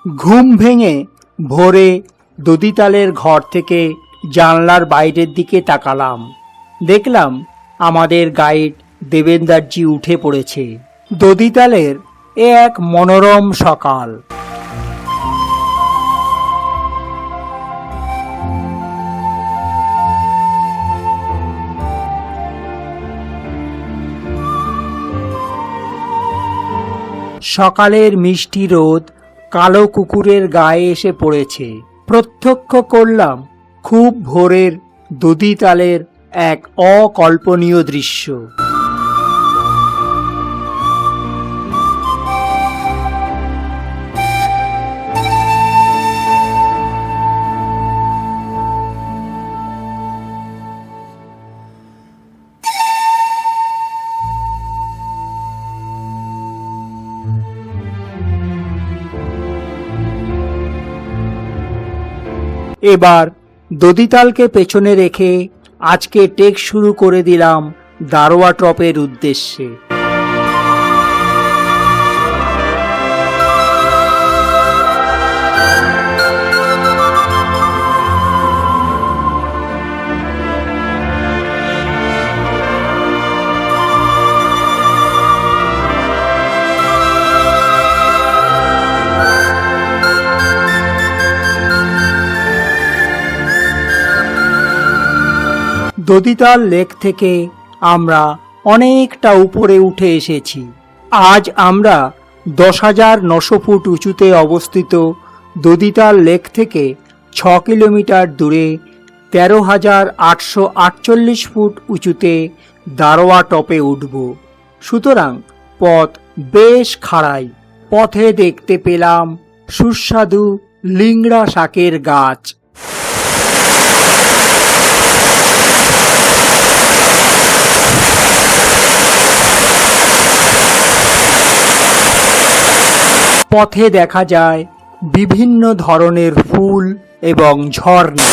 ঘুম ভেঙে ভোরে দদিতালের ঘর থেকে জানলার বাইরের দিকে তাকালাম। দেখলাম আমাদের গাইড দেবেন্দারজি উঠে পড়েছে। দদিতালের এ এক মনোরম সকাল। সকালের মিষ্টি রোদ কালো কুকুরের গায়ে এসে পড়েছে। প্রত্যক্ষ করলাম খুব ভোরের দদিতালের এক অকল্পনীয় দৃশ্য। এবার দদিতালকে পেছনে রেখে আজকে টেক শুরু করে দিলাম দারোয়া ট্রপের উদ্দেশ্যে। দদিতাল লেক থেকে আমরা অনেকটা উপরে উঠে এসেছি। আজ আমরা 10,900 ফুট উঁচুতে অবস্থিত দদিতাল লেক থেকে 6 কিলোমিটার দূরে 13,848 ফুট উঁচুতে দারোয়া টপে উঠব। সুতরাং পথ বেশ খাড়াই। পথে দেখতে পেলাম সুস্বাদু লিংড়া শাকের গাছ। পথে দেখা যায় বিভিন্ন ধরনের ফুল এবং ঝর্ণা।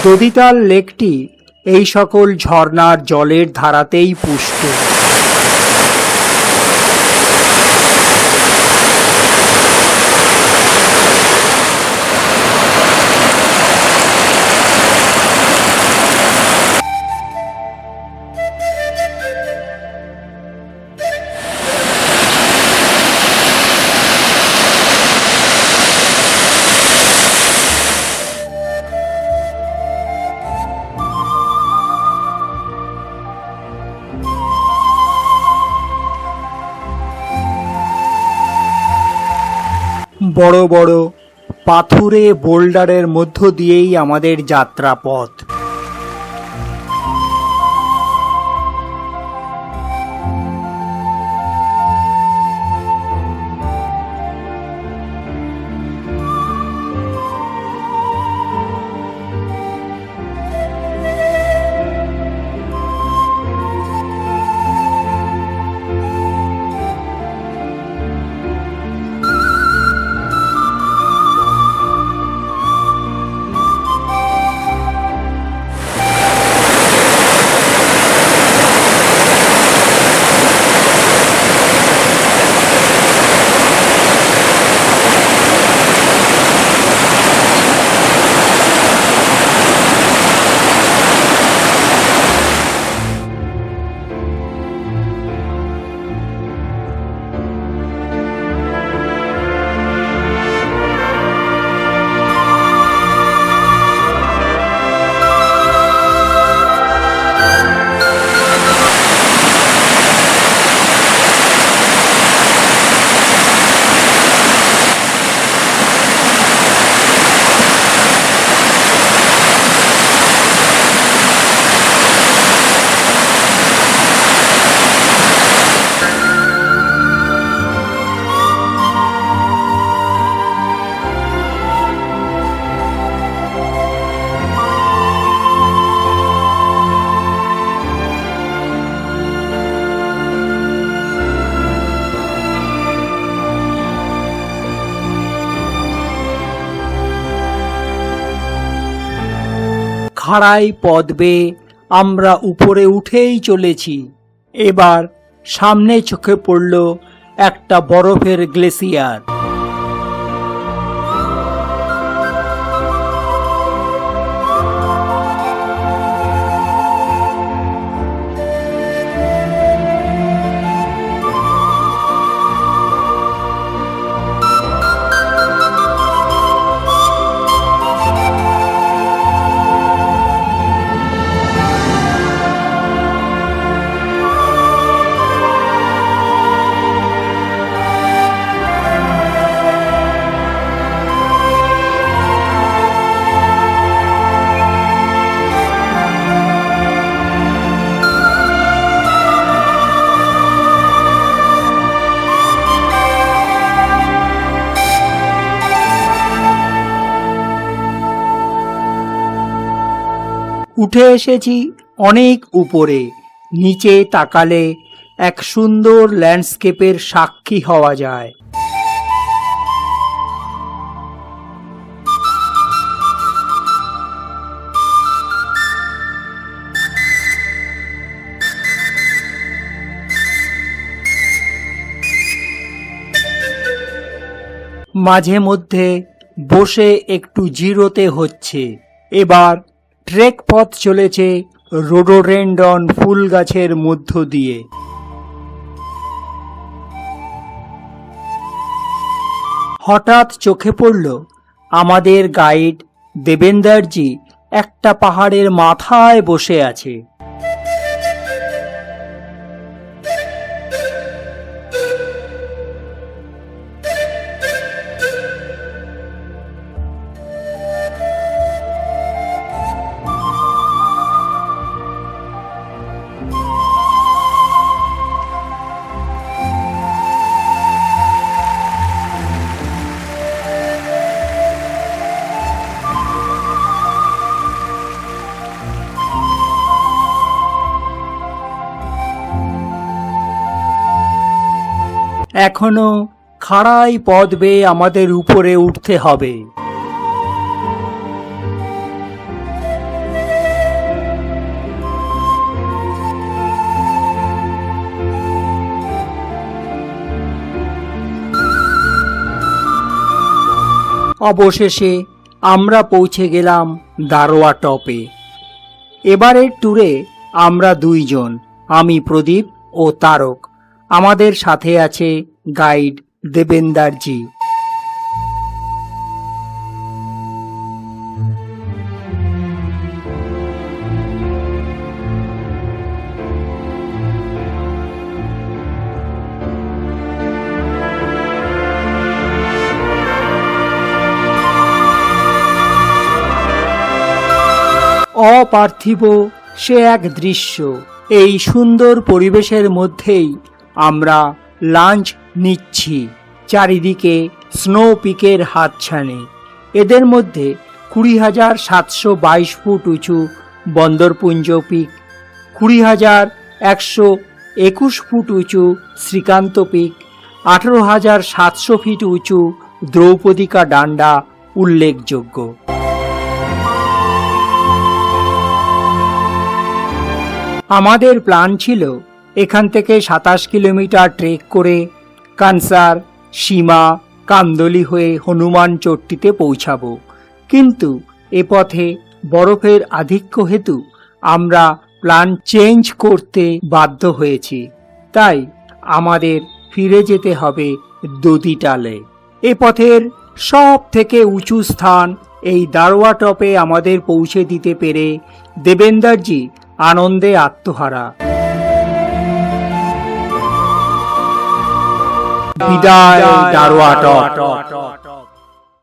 দদিতাল লেকটি এই সকল ঝর্ণার জলের ধারাতেই পুষ্ট। বড় বড় পাথুরে বোল্ডারের মধ্য দিয়েই আমাদের যাত্রাপথ। খাড়াই পথ বেয়ে আমরা উপরে উঠেই চলেছি। এবার সামনে চোখে পড়ল একটা বরফের গ্লেসিয়ার। উঠে এসেছি অনেক উপরে। নিচে তাকালে এক সুন্দর ল্যান্ডস্কেপের সাক্ষী হওয়া যায়। মাঝে মধ্যে বসে একটু জিরোতে হচ্ছে। এবার ট্রেক পথ চলেছে রোডোডেনড্রন ফুল গাছের মধ্য দিয়ে। হঠাৎ চোখে পড়ল আমাদের গাইড দেবেন্দারজি একটা পাহাড়ের মাথায় বসে আছে। এখনো খাড়াই পথ বেয়ে আমাদের উপরে উঠতে হবে। অবশেষে আমরা পৌঁছে গেলাম দারোয়া টপে। এবারের ট্যুরে আমরা দুইজন, আমি প্রদীপ ও তারক। আমাদের সাথে আছে গাইড দেবেন্দারজি। অপার্থিব সে এক দৃশ্য। এই সুন্দর পরিবেশের মধ্যেই আমরা লাঞ্চ নিচ্ছি। চারিদিকে স্নো পিকের হাতছানি। এদের মধ্যে 20,722 ফুট উঁচু বন্দরপুঞ্জ পিক, 20,121 ফুট উঁচু শ্রীকান্ত পিক, 18,700 ফিট উঁচু দ্রৌপদিকা ডান্ডা উল্লেখযোগ্য। আমাদের প্ল্যান ছিল এখান থেকে 27 কিলোমিটার ট্রেক করে কানসার, সীমা, কান্দলি হয়ে হনুমান চট্টিতে পৌঁছাবো, কিন্তু এ পথে বরফের আধিক্য হেতু আমরা প্ল্যান চেঞ্জ করতে বাধ্য হয়েছি। তাই আমাদের ফিরে যেতে হবে দদিটালে। এ পথের সব থেকে উঁচু স্থান এই দারোয়া টপে আমাদের পৌঁছে দিতে পেরে দেবেন্দারজি আনন্দে আত্মহারা। বিদায় দারোয়া টপ।